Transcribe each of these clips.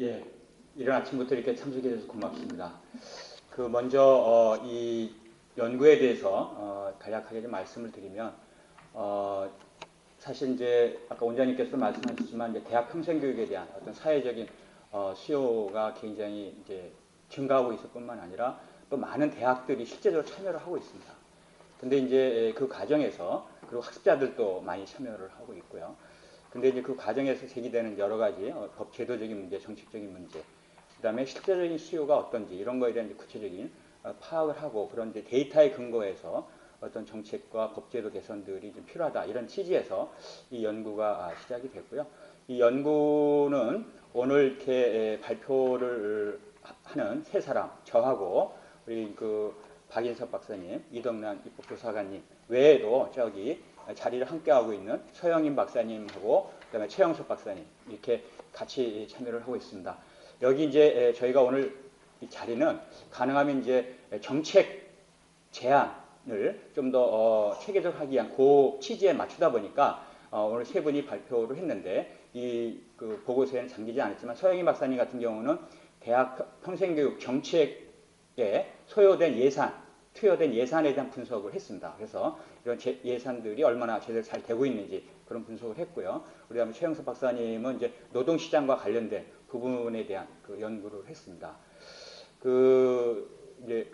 예, 이른 아침부터 이렇게 참석해 주셔서 고맙습니다. 먼저 이 연구에 대해서 간략하게 좀 말씀을 드리면 어, 사실 이제 아까 원장님께서도 말씀하셨지만 이제 대학 평생교육에 대한 어떤 사회적인 수요가 굉장히 이제 증가하고 있을 뿐만 아니라 또 많은 대학들이 실제적으로 참여를 하고 있습니다. 근데 이제 그 과정에서 그리고 학습자들도 많이 참여를 하고 있고요. 근데 이제 그 과정에서 제기되는 여러 가지 법 제도적인 문제, 정책적인 문제, 그다음에 실제적인 수요가 어떤지 이런 거에 대한 구체적인 파악을 하고 그런 이제 데이터에 근거해서 어떤 정책과 법제도 개선들이 좀 필요하다 이런 취지에서 이 연구가 시작이 됐고요. 이 연구는 오늘 이렇게 발표를 하는 세 사람, 저하고 우리 그 박인섭 박사님, 이덕란 입법조사관님 외에도 저기 자리를 함께하고 있는 서영인 박사님하고 그다음에 최영석 박사님 이렇게 같이 참여를 하고 있습니다. 여기 이제 저희가 오늘 이 자리는 가능하면 이제 정책 제안을 좀 더 체계적하기 위한 그 취지에 맞추다 보니까 오늘 세 분이 발표를 했는데 이 그 보고서에는 담기지 않았지만 서영희 박사님 같은 경우는 대학 평생교육 정책에 소요된 예산, 투여된 예산에 대한 분석을 했습니다. 그래서 이런 예산들이 얼마나 제대로 잘 되고 있는지 그런 분석을 했고요. 우리 다음에 최영석 박사님은 이제 노동시장과 관련된 부분에 대한 그 연구를 했습니다. 이제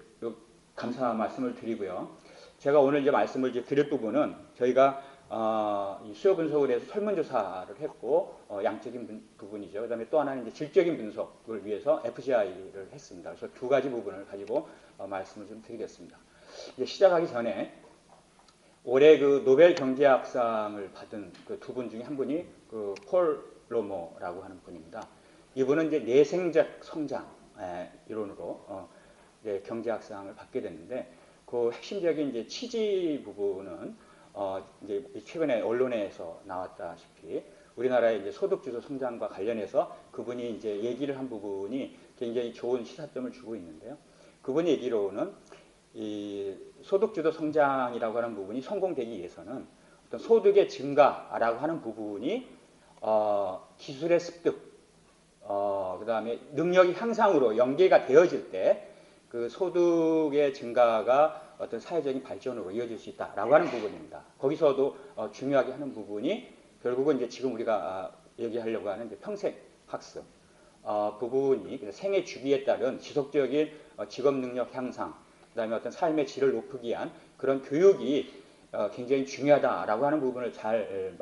감사 말씀을 드리고요. 제가 오늘 이제 말씀을 이제 드릴 부분은 저희가 이 수요 분석을 해서 설문조사를 했고 양적인 부분이죠. 그다음에 또 하나는 이제 질적인 분석을 위해서 FGI를 했습니다. 그래서 두 가지 부분을 가지고 말씀을 좀 드리겠습니다. 이제 시작하기 전에 올해 그 노벨 경제학상을 받은 그 두 분 중에 한 분이 그 폴 로머라고 하는 분입니다. 이분은 이제 내생적 성장 이론으로 이제 경제학상을 받게 됐는데 그 핵심적인 이제 취지 부분은 이제 최근에 언론에서 나왔다시피 우리나라의 이제 소득주도 성장과 관련해서 그분이 이제 얘기를 한 부분이 굉장히 좋은 시사점을 주고 있는데요. 그분이 얘기로는 이 소득주도 성장이라고 하는 부분이 성공되기 위해서는 어떤 소득의 증가라고 하는 부분이 기술의 습득, 그다음에 능력의 향상으로 연계가 되어질 때 그 소득의 증가가 어떤 사회적인 발전으로 이어질 수 있다라고 하는 부분입니다. 거기서도 중요하게 하는 부분이 결국은 이제 지금 우리가 얘기하려고 하는 이제 평생 학습 부분이 생애 주기에 따른 지속적인 직업 능력 향상, 그다음에 어떤 삶의 질을 높이기 위한 그런 교육이 굉장히 중요하다라고 하는 부분을 잘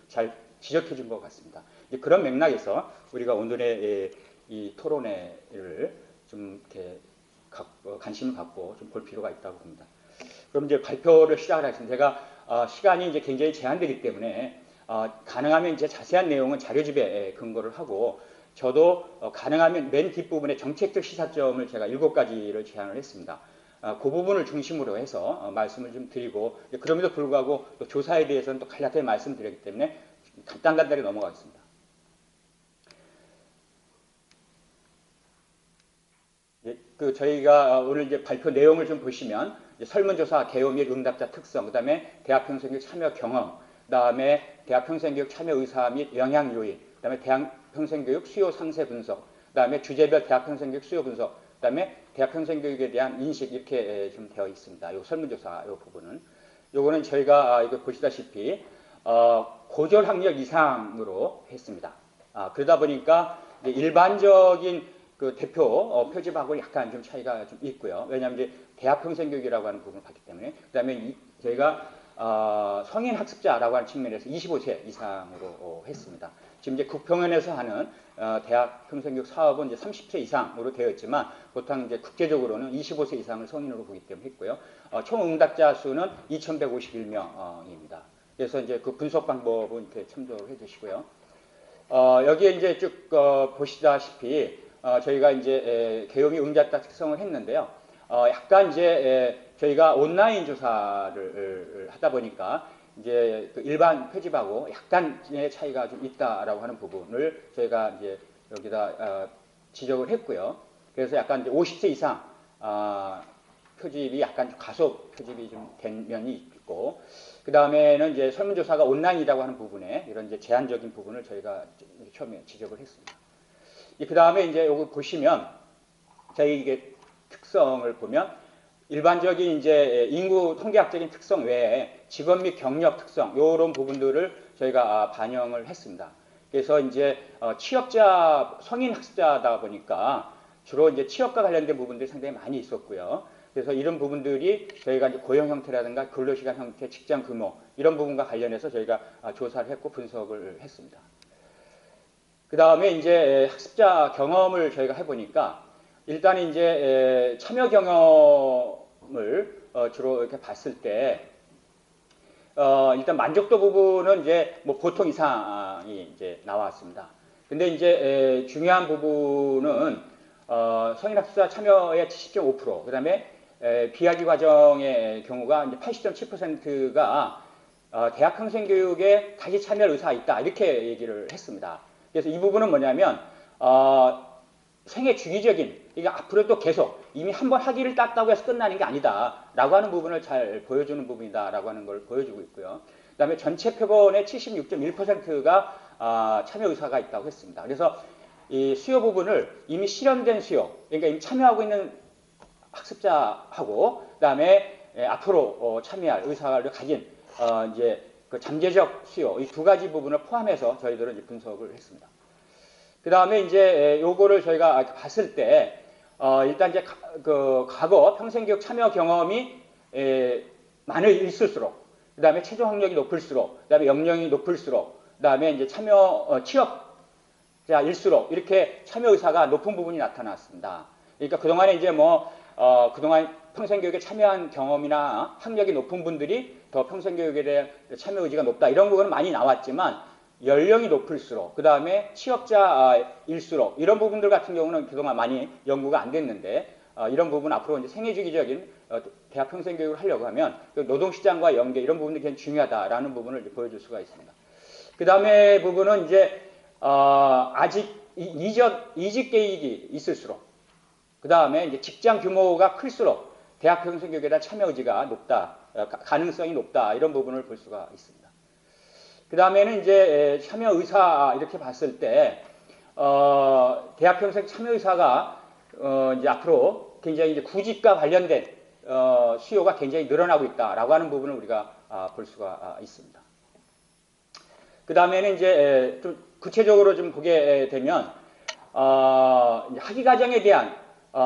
잘 지적해 준 것 같습니다. 그런 맥락에서 우리가 오늘의 이 토론회를 좀 이렇게 관심을 갖고 좀 볼 필요가 있다고 봅니다. 그럼 이제 발표를 시작을 하겠습니다. 제가 시간이 이제 굉장히 제한되기 때문에 가능하면 이제 자세한 내용은 자료집에 근거를 하고 저도 가능하면 맨 뒷부분에 정책적 시사점을 제가 7가지를 제안을 했습니다. 그 부분을 중심으로 해서 말씀을 좀 드리고 그럼에도 불구하고 또 조사에 대해서는 또 간략하게 말씀드렸기 때문에 간단히 넘어가겠습니다. 저희가 오늘 이제 발표 내용을 좀 보시면 설문조사 개요 및 응답자 특성, 그다음에 대학평생교육 참여 경험, 그다음에 대학평생교육 참여 의사 및 영향 요인, 그다음에 대학평생교육 수요 상세 분석, 그다음에 주제별 대학평생교육 수요 분석, 그다음에 대학평생교육에 대한 인식 이렇게 좀 되어 있습니다. 이 설문조사 이 부분은 요거는 저희가 이거 보시다시피 고졸 학력 이상으로 했습니다. 그러다 보니까 일반적인 그 대표 표집하고 약간 좀 차이가 좀 있고요. 왜냐하면 이제 대학 평생교육이라고 하는 부분을 봤기 때문에 그다음에 저희가 성인 학습자라고 하는 측면에서 25세 이상으로 했습니다. 지금 이제 국평원에서 하는 대학 평생교육 사업은 이제 30세 이상으로 되어 있지만 보통 이제 국제적으로는 25세 이상을 성인으로 보기 때문에 했고요. 총 응답자 수는 2,151명입니다. 그래서 이제 그 분석 방법은 이렇게 참조를 해주시고요. 여기에 이제 쭉 보시다시피 저희가 이제 개요미 응답자 특성을 했는데요. 약간 이제 저희가 온라인 조사를 하다 보니까 이제 그 일반 표집하고 약간의 차이가 좀 있다라고 하는 부분을 저희가 이제 여기다 지적을 했고요. 그래서 약간 이제 50세 이상 표집이 약간 가속 표집이 좀 된 면이 있고, 그 다음에는 이제 설문조사가 온라인이라고 하는 부분에 이런 이제 제한적인 부분을 저희가 처음에 지적을 했습니다. 그 다음에 이제 요거 보시면 저희 이게 특성을 보면 일반적인 이제 인구 통계학적인 특성 외에 직업 및 경력 특성 이런 부분들을 저희가 반영을 했습니다. 그래서 이제 취업자 성인 학습자다 보니까 주로 이제 취업과 관련된 부분들이 상당히 많이 있었고요. 그래서 이런 부분들이 저희가 이제 고용 형태라든가 근로시간 형태, 직장 규모 이런 부분과 관련해서 저희가 조사를 했고 분석을 했습니다. 그 다음에 이제 학습자 경험을 저희가 해보니까 일단 이제 참여 경험을 주로 이렇게 봤을 때 일단 만족도 부분은 이제 뭐 보통 이상이 이제 나왔습니다. 근데 이제 중요한 부분은 성인 학습자 참여의 70.5%, 그 다음에 비학위 과정의 경우가 이제 80.7%가 대학 평생교육에 다시 참여할 의사가 있다 이렇게 얘기를 했습니다. 그래서 이 부분은 뭐냐면 생애 주기적인, 이게 앞으로도 계속 이미 한번 학위를 땄다고 해서 끝나는 게 아니다 라고 하는 부분을 잘 보여주는 부분이다 라고 하는 걸 보여주고 있고요. 그 다음에 전체 표본의 76.1%가 참여 의사가 있다고 했습니다. 그래서 이 수요 부분을 이미 실현된 수요, 그러니까 이미 참여하고 있는 학습자하고 그 다음에 앞으로 참여할 의사를 가진 이제 그 잠재적 수요, 이 두 가지 부분을 포함해서 저희들은 이제 분석을 했습니다. 그 다음에 이제 요거를 저희가 봤을 때 일단 이제 그 과거 평생교육 참여 경험이 많을수록, 그 다음에 최종 학력이 높을수록, 그 다음에 역량이 높을수록, 그 다음에 이제 참여 취업자일수록 이렇게 참여 의사가 높은 부분이 나타났습니다. 그러니까 그동안에 이제 뭐 그동안 평생교육에 참여한 경험이나 학력이 높은 분들이 더 평생교육에 대한 참여 의지가 높다 이런 부분은 많이 나왔지만 연령이 높을수록, 그 다음에 취업자일수록 이런 부분들 같은 경우는 그동안 많이 연구가 안 됐는데 이런 부분 앞으로 이제 생애주기적인 대학 평생교육을 하려고 하면 노동시장과 연계 이런 부분들이 굉장히 중요하다라는 부분을 보여줄 수가 있습니다. 그 다음에 부분은 이제 아직 이직 계획이 있을수록, 그 다음에 이제 직장 규모가 클수록 대학 평생교육에 대한 참여 의지가 높다, 가능성이 높다 이런 부분을 볼 수가 있습니다. 그 다음에는 이제 참여 의사 이렇게 봤을 때 대학 평생 참여 의사가 이제 앞으로 굉장히 이제 구직과 관련된 수요가 굉장히 늘어나고 있다라고 하는 부분을 우리가 볼 수가 있습니다. 그 다음에는 이제 좀 구체적으로 좀 보게 되면 학위 과정에 대한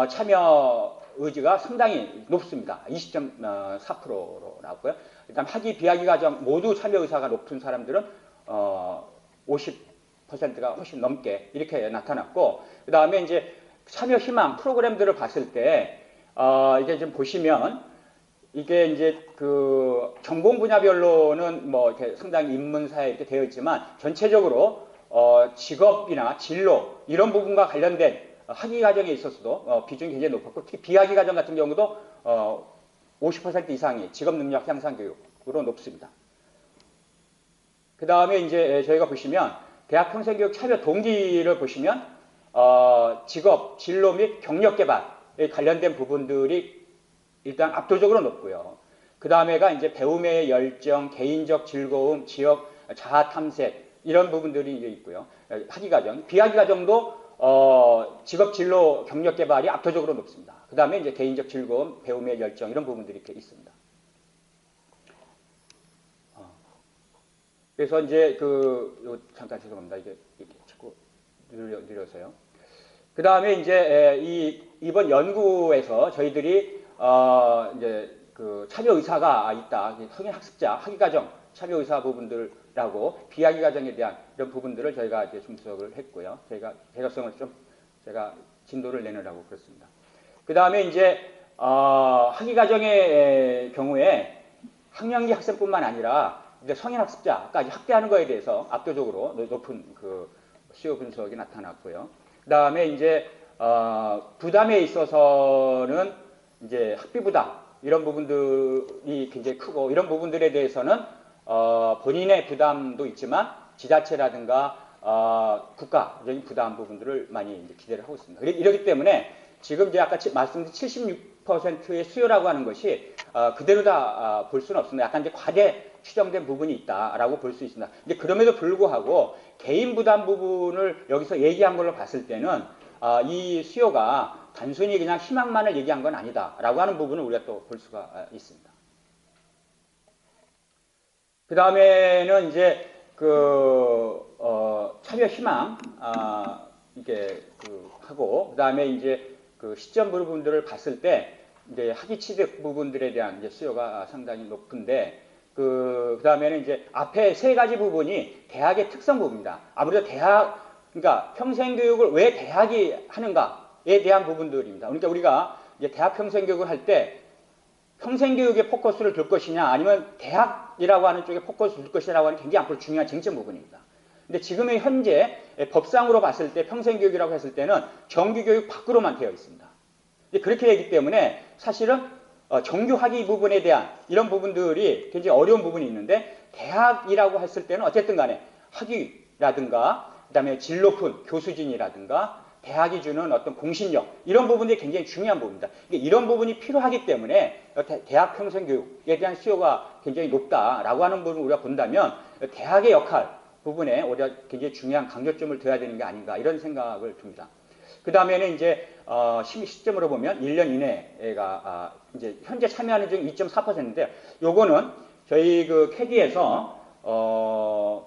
참여 의지가 상당히 높습니다. 20.4%로 나왔고요. 일단 학위, 비학위 과정 모두 참여 의사가 높은 사람들은 50%가 훨씬 넘게 이렇게 나타났고, 그 다음에 이제 참여 희망 프로그램들을 봤을 때 이게 좀 보시면 이게 이제 그 전공 분야별로는 뭐 이렇게 상당히 인문사에 이렇게 되어 있지만 전체적으로 직업이나 진로 이런 부분과 관련된 학위 과정에 있어서도 비중이 굉장히 높았고, 특히 비학위 과정 같은 경우도 50% 이상이 직업 능력 향상 교육으로 높습니다. 그 다음에 이제 저희가 보시면 대학 평생교육 참여 동기를 보시면 직업, 진로 및 경력 개발에 관련된 부분들이 일단 압도적으로 높고요. 그 다음에가 이제 배움의 열정, 개인적 즐거움, 지역 자아 탐색 이런 부분들이 이제 있고요. 학위 과정, 비학위 과정도 직업 진로 경력 개발이 압도적으로 높습니다. 그 다음에 이제 개인적 즐거움, 배움의 열정 이런 부분들이 이렇게 있습니다. 그래서 이제 잠깐 죄송합니다. 이게 자꾸 느려서요. 그 다음에 이제 이번 연구에서 저희들이 이제 그 참여 의사가 있다. 성인 학습자, 학위 과정 참여 의사 부분들하고 비학위 과정에 대한 이런 부분들을 저희가 이제 분석을 했고요. 저희가 대각성을 좀 제가 진도를 내놓으라고 그렇습니다. 그 다음에 이제 학위 과정의 경우에 학년기 학생뿐만 아니라 이제 성인 학습자까지 학대하는 거에 대해서 압도적으로 높은 그 수요 분석이 나타났고요. 그 다음에 이제 부담에 있어서는 이제 학비 부담 이런 부분들이 굉장히 크고, 이런 부분들에 대해서는 본인의 부담도 있지만 지자체라든가 국가적인 부담 부분들을 많이 이제 기대를 하고 있습니다. 이러기 때문에 지금 이제 아까 말씀드린 20% 수요라고 하는 것이 그대로 다 볼 수는 없습니다. 약간 이제 과대 추정된 부분이 있다라고 볼 수 있습니다. 근데 그럼에도 불구하고 개인 부담 부분을 여기서 얘기한 걸로 봤을 때는 이 수요가 단순히 그냥 희망만을 얘기한 건 아니다라고 하는 부분을 우리가 또 볼 수가 있습니다. 그 다음에는 이제 참여 희망 이게 하고 그 다음에 이제 그 시점 부분들을 봤을 때 이제 학위 취득 부분들에 대한 이제 수요가 상당히 높은데 그 다음에는 이제 앞에 세 가지 부분이 대학의 특성 부분입니다. 아무래도 그러니까 평생교육을 왜 대학이 하는가에 대한 부분들입니다. 그러니까 우리가 이제 대학 평생교육을 할 때 평생교육에 포커스를 둘 것이냐 아니면 대학이라고 하는 쪽에 포커스를 둘 것이냐라고 하는 굉장히 앞으로 중요한 쟁점 부분입니다. 근데 지금의 현재 법상으로 봤을 때 평생교육이라고 했을 때는 정규교육 밖으로만 되어 있습니다. 그렇게 되기 때문에 사실은 정규학위 부분에 대한 이런 부분들이 굉장히 어려운 부분이 있는데 대학이라고 했을 때는 어쨌든 간에 학위라든가 그다음에 질 높은 교수진이라든가 대학이 주는 어떤 공신력 이런 부분들이 굉장히 중요한 부분입니다. 이런 부분이 필요하기 때문에 대학 평생교육에 대한 수요가 굉장히 높다라고 하는 부분을 우리가 본다면 대학의 역할 부분에 우리가 굉장히 중요한 강조점을 둬야 되는 게 아닌가 이런 생각을 듭니다. 그 다음에는 이제 시점으로 보면 1년 이내가 이제 현재 참여하는 중 2.4%인데 요거는 저희 그 캐디에서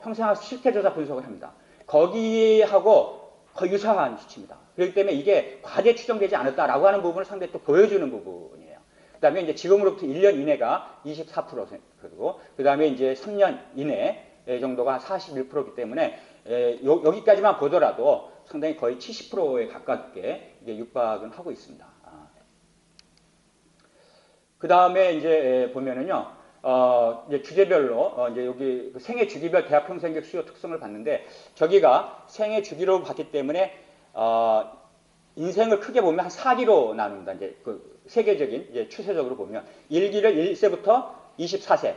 평생학습 실태조사 분석을 합니다. 거기하고 거의 유사한 수치입니다. 그렇기 때문에 이게 과대 추정되지 않았다라고 하는 부분을 상당히 또 보여주는 부분이에요. 그 다음에 이제 지금으로부터 1년 이내가 24%고, 그 다음에 이제 3년 이내 정도가 41%이기 때문에 여기까지만 보더라도 상당히 거의 70%에 가깝게 이제 육박은 하고 있습니다. 그 다음에 이제 보면은요. 이제 주제별로 이제 여기 생애 주기별 대학 평생교육 수요 특성을 봤는데 저기가 생애 주기로 봤기 때문에 인생을 크게 보면 한 4기로 나눕니다. 이제 그 세계적인 이제 추세적으로 보면 1기를 1세부터 24세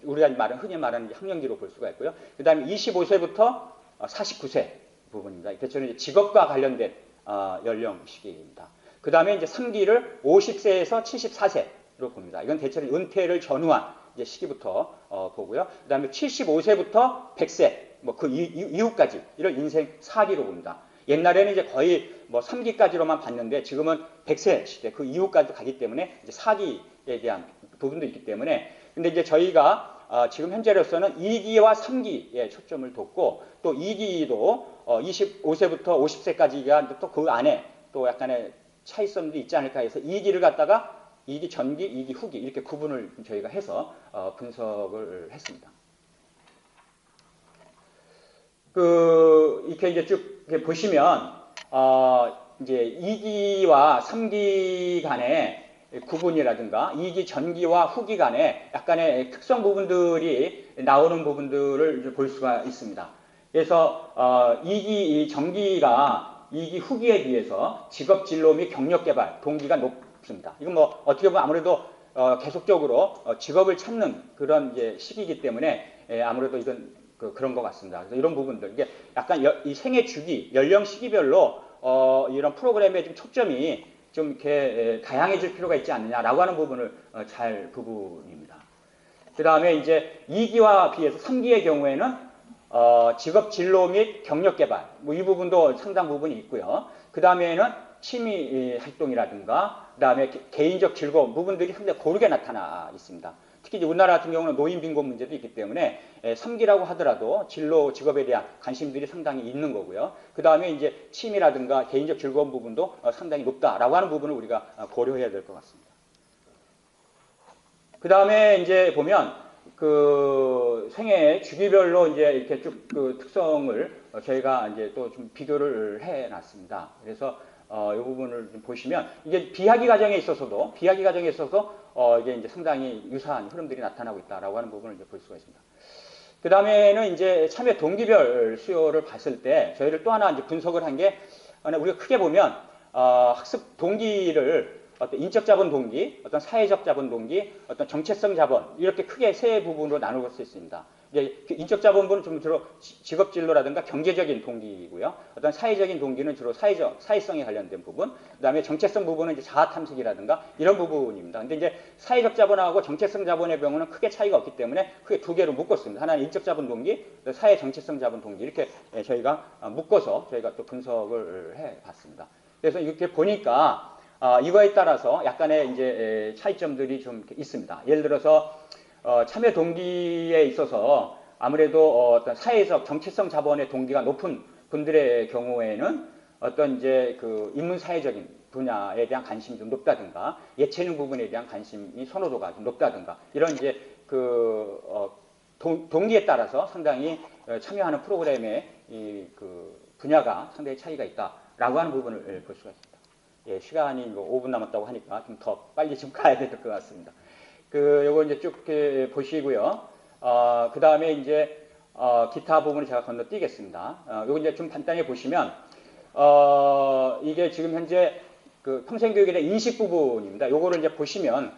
우리가 흔히 말하는 학령기로 볼 수가 있고요. 그 다음에 25세부터 49세 부분입니다. 대체로 이제 직업과 관련된 연령 시기입니다. 그 다음에 이제 3기를 50세에서 74세로 봅니다. 이건 대체로 은퇴를 전후한 이제 시기부터 보고요. 그 다음에 75세부터 100세, 뭐 그 이후까지 이런 인생 4기로 봅니다. 옛날에는 이제 거의 뭐 3기까지로만 봤는데 지금은 100세 시대 그 이후까지 가기 때문에 이제 4기에 대한 부분도 있기 때문에 근데 이제 저희가 지금 현재로서는 2기와 3기에 초점을 뒀고 또 2기도 25세부터 50세까지가 또 그 안에 또 약간의 차이점도 있지 않을까 해서 2기를 갖다가 2기 전기, 2기 후기 이렇게 구분을 저희가 해서 분석을 했습니다. 이렇게 이제 쭉 이렇게 보시면 이제 2기와 3기 간의 구분이라든가 2기 전기와 후기 간의 약간의 특성 부분들이 나오는 부분들을 이제 볼 수가 있습니다. 그래서 2기 전기가 2기 후기에 비해서 직업 진로 및 경력 개발 동기가 높습니다. 이건 뭐 어떻게 보면 아무래도 계속적으로 직업을 찾는 그런 이제 시기이기 때문에 아무래도 이건 그런 것 같습니다. 그래서 이런 부분들 이게 약간 이 생애 주기 연령 시기별로 이런 프로그램의 좀 초점이 좀 이렇게 다양해질 필요가 있지 않느냐라고 하는 부분을 잘 부분입니다. 그 다음에 이제 2기와 비해서 3기의 경우에는 직업 진로 및 경력 개발 뭐 이 부분도 상당 부분이 있고요. 그 다음에는 취미 활동이라든가 그 다음에 개인적 즐거움 부분들이 상당히 고르게 나타나 있습니다. 특히 이제 우리나라 같은 경우는 노인 빈곤 문제도 있기 때문에 3기라고 하더라도 진로 직업에 대한 관심들이 상당히 있는 거고요. 그 다음에 이제 취미라든가 개인적 즐거움 부분도 상당히 높다라고 하는 부분을 우리가 고려해야 될 것 같습니다. 그 다음에 이제 보면 그 생애 주기별로 이제 이렇게 쭉 그 특성을 저희가 이제 또 좀 비교를 해놨습니다. 그래서 이 부분을 좀 보시면 이게 비학위 과정에 있어서도 이게 이제 상당히 유사한 흐름들이 나타나고 있다라고 하는 부분을 이제 볼 수가 있습니다. 그 다음에는 이제 참여 동기별 수요를 봤을 때 저희를 또 하나 이제 분석을 한 게 우리가 크게 보면 학습 동기를 어떤 인적 자본 동기, 어떤 사회적 자본 동기, 어떤 정체성 자본 이렇게 크게 세 부분으로 나눌 수 있습니다. 이제 인적 자본부는 좀 주로 직업 진로라든가 경제적인 동기이고요. 어떤 사회적인 동기는 주로 사회성에 관련된 부분. 그다음에 정체성 부분은 이제 자아 탐색이라든가 이런 부분입니다. 근데 이제 사회적 자본하고 정체성 자본의 경우는 크게 차이가 없기 때문에 크게 두 개로 묶었습니다. 하나는 인적 자본 동기, 사회 정체성 자본 동기 이렇게 저희가 묶어서 저희가 또 분석을 해봤습니다. 그래서 이렇게 보니까 이거에 따라서 약간의 이제 차이점들이 좀 있습니다. 예를 들어서 참여 동기에 있어서 아무래도 어떤 사회적 정체성 자본의 동기가 높은 분들의 경우에는 어떤 이제 그 인문 사회적인 분야에 대한 관심이 좀 높다든가 예체능 부분에 대한 관심이 선호도가 좀 높다든가 이런 이제 그 동기에 따라서 상당히 참여하는 프로그램의 그 분야가 상당히 차이가 있다라고 하는 부분을 볼 수가 있습니다. 예, 시간이 뭐 5분 남았다고 하니까 좀 더 빨리 좀 가야 될 것 같습니다. 요거 이제 쭉 보시고요. 그 다음에 이제 기타 부분을 제가 건너뛰겠습니다. 요거 이제 좀 간단히 보시면 이게 지금 현재 그 평생교육에 대한 인식 부분입니다. 요거를 이제 보시면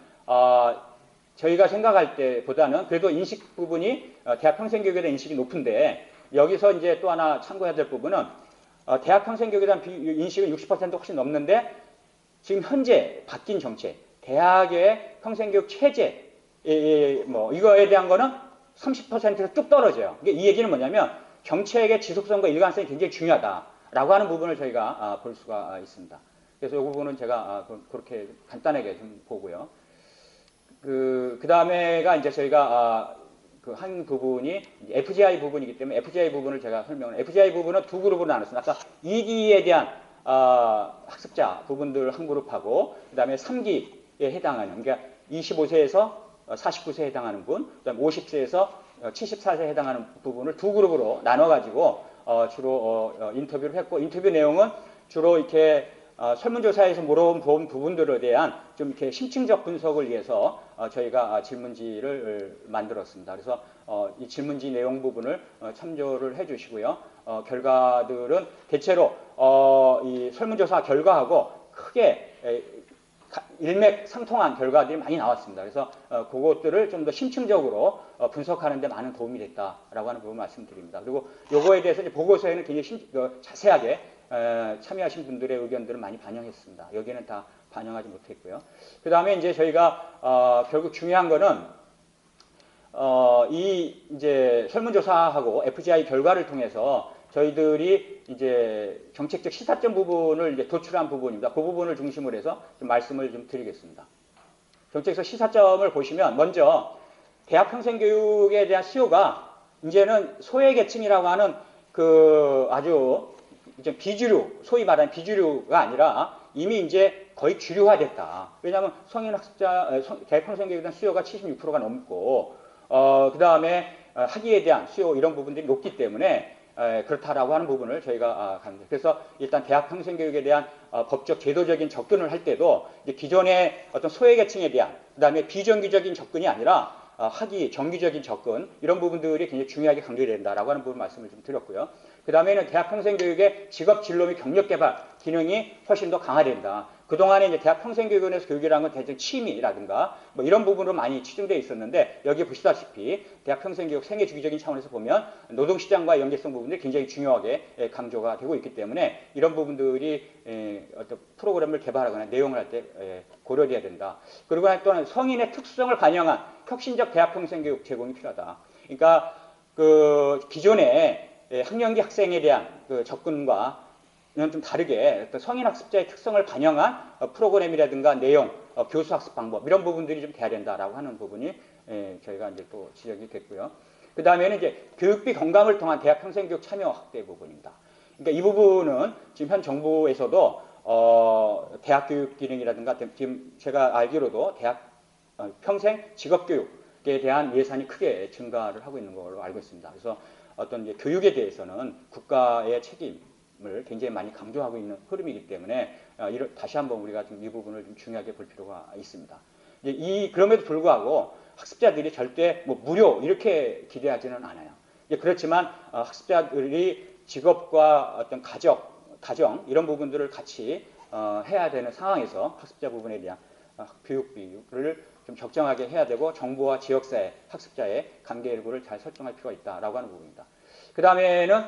저희가 생각할 때보다는 그래도 인식 부분이 대학 평생교육에 대한 인식이 높은데 여기서 이제 또 하나 참고해야 될 부분은 대학 평생교육에 대한 인식은 60% 훨씬 넘는데 지금 현재 바뀐 정책, 대학의 평생교육 체제, 뭐 이거에 대한 거는 30%에서 뚝 떨어져요. 이 얘기는 뭐냐면 정책의 지속성과 일관성이 굉장히 중요하다라고 하는 부분을 저희가 볼 수가 있습니다. 그래서 이 부분은 제가 그렇게 간단하게 좀 보고요. 그 다음에가 이제 저희가 그 한 부분이 FGI 부분이기 때문에 FGI 부분을 제가 설명을 FGI 부분은 두 그룹으로 나눴습니다. 아까 2기에 대한 학습자 부분들 한 그룹하고 그 다음에 3기에 해당하는 그러니까 25세에서 49세에 해당하는 분, 그 다음에 50세에서 74세에 해당하는 부분을 두 그룹으로 나눠가지고 주로 인터뷰를 했고 인터뷰 내용은 주로 이렇게 설문조사에서 물어본 부분들에 대한 좀 이렇게 심층적 분석을 위해서 저희가 질문지를 만들었습니다. 그래서 이 질문지 내용 부분을 참조를 해주시고요. 결과들은 대체로 이 설문조사 결과하고 크게 일맥상통한 결과들이 많이 나왔습니다. 그래서 그것들을 좀 더 심층적으로 분석하는 데 많은 도움이 됐다라고 하는 부분 말씀드립니다. 그리고 요거에 대해서 이제 보고서에는 굉장히 자세하게 참여하신 분들의 의견들을 많이 반영했습니다. 여기는 다 반영하지 못했고요. 그 다음에 이제 저희가 결국 중요한 거는 이 이제 설문조사하고 FGI 결과를 통해서 저희들이 이제 정책적 시사점 부분을 이제 도출한 부분입니다. 그 부분을 중심으로 해서 좀 말씀을 좀 드리겠습니다. 정책적 시사점을 보시면 먼저 대학 평생교육에 대한 수요가 이제는 소외계층이라고 하는 그 아주 이제 비주류, 소위 말하는 비주류가 아니라 이미 이제 거의 주류화됐다. 왜냐하면 성인 학습자, 대학 평생교육에 대한 수요가 76%가 넘고, 그 다음에 학위에 대한 수요 이런 부분들이 높기 때문에 그렇다라고 하는 부분을 저희가 갑니다. 그래서 일단 대학 평생교육에 대한 법적 제도적인 접근을 할 때도 이제 기존의 어떤 소외계층에 대한 그 다음에 비정규적인 접근이 아니라 학위, 정규적인 접근 이런 부분들이 굉장히 중요하게 강조된다라고 하는 부분 말씀을 좀 드렸고요. 그 다음에는 대학 평생교육의 직업 진로 및 경력 개발 기능이 훨씬 더 강화된다. 그동안에 이제 대학 평생교육원에서 교육이라는 건 대충 취미라든가 뭐 이런 부분으로 많이 치중되어 있었는데 여기 보시다시피 대학 평생교육 생애주기적인 차원에서 보면 노동시장과 연계성 부분들이 굉장히 중요하게 강조가 되고 있기 때문에 이런 부분들이 어떤 프로그램을 개발하거나 내용을 할 때 고려돼야 된다. 그리고 또한 성인의 특수성을 반영한 혁신적 대학 평생교육 제공이 필요하다. 그러니까 그 기존에 학령기 학생에 대한 그 접근과 좀 다르게 성인 학습자의 특성을 반영한 프로그램이라든가 내용, 교수 학습 방법 이런 부분들이 좀 돼야 된다라고 하는 부분이 저희가 이제 또 지적이 됐고요. 그 다음에는 이제 교육비 경감을 통한 대학 평생교육 참여 확대 부분입니다. 그러니까 이 부분은 지금 현 정부에서도 대학 교육 기능이라든가 지금 제가 알기로도 대학 평생 직업교육에 대한 예산이 크게 증가를 하고 있는 걸로 알고 있습니다. 그래서 어떤 이제 교육에 대해서는 국가의 책임을 굉장히 많이 강조하고 있는 흐름이기 때문에 다시 한번 우리가 좀 이 부분을 좀 중요하게 볼 필요가 있습니다. 그럼에도 불구하고 학습자들이 절대 뭐 무료 이렇게 기대하지는 않아요. 그렇지만 학습자들이 직업과 어떤 가정 이런 부분들을 같이 해야 되는 상황에서 학습자 부분에 대한 교육 비율을 좀 적정하게 해야 되고 정부와 지역사회, 학습자의 관계 일구를 잘 설정할 필요가 있다라고 하는 부분입니다. 그 다음에는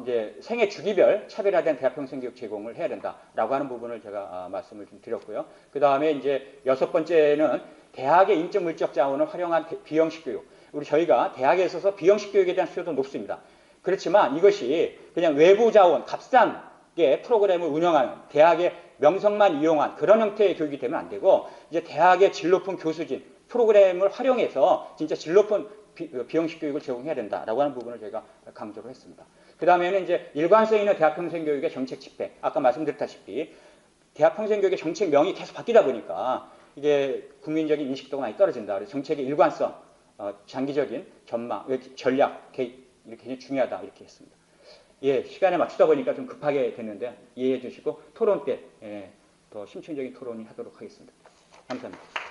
이제 생애 주기별 차별화된 대학평생 교육 제공을 해야 된다라고 하는 부분을 제가 말씀을 좀 드렸고요. 그 다음에 이제 6번째는 대학의 인적 물적 자원을 활용한 비형식 교육. 우리 저희가 대학에 있어서 비형식 교육에 대한 수요도 높습니다. 그렇지만 이것이 그냥 외부 자원, 값싼게 프로그램을 운영하는 대학의 명성만 이용한 그런 형태의 교육이 되면 안 되고 이제 대학의 질 높은 교수진 프로그램을 활용해서 진짜 질 높은 비형식 교육을 제공해야 된다라고 하는 부분을 제가 강조를 했습니다. 그 다음에는 이제 일관성 있는 대학평생교육의 정책 집행. 아까 말씀드렸다시피 대학평생교육의 정책명이 계속 바뀌다 보니까 이게 국민적인 인식도가 많이 떨어진다. 그래서 정책의 일관성, 장기적인 전망, 전략, 이렇게 굉장히 중요하다 이렇게 했습니다. 예, 시간에 맞추다 보니까 좀 급하게 됐는데 이해해 주시고 토론 때 더 심층적인 토론이 하도록 하겠습니다. 감사합니다.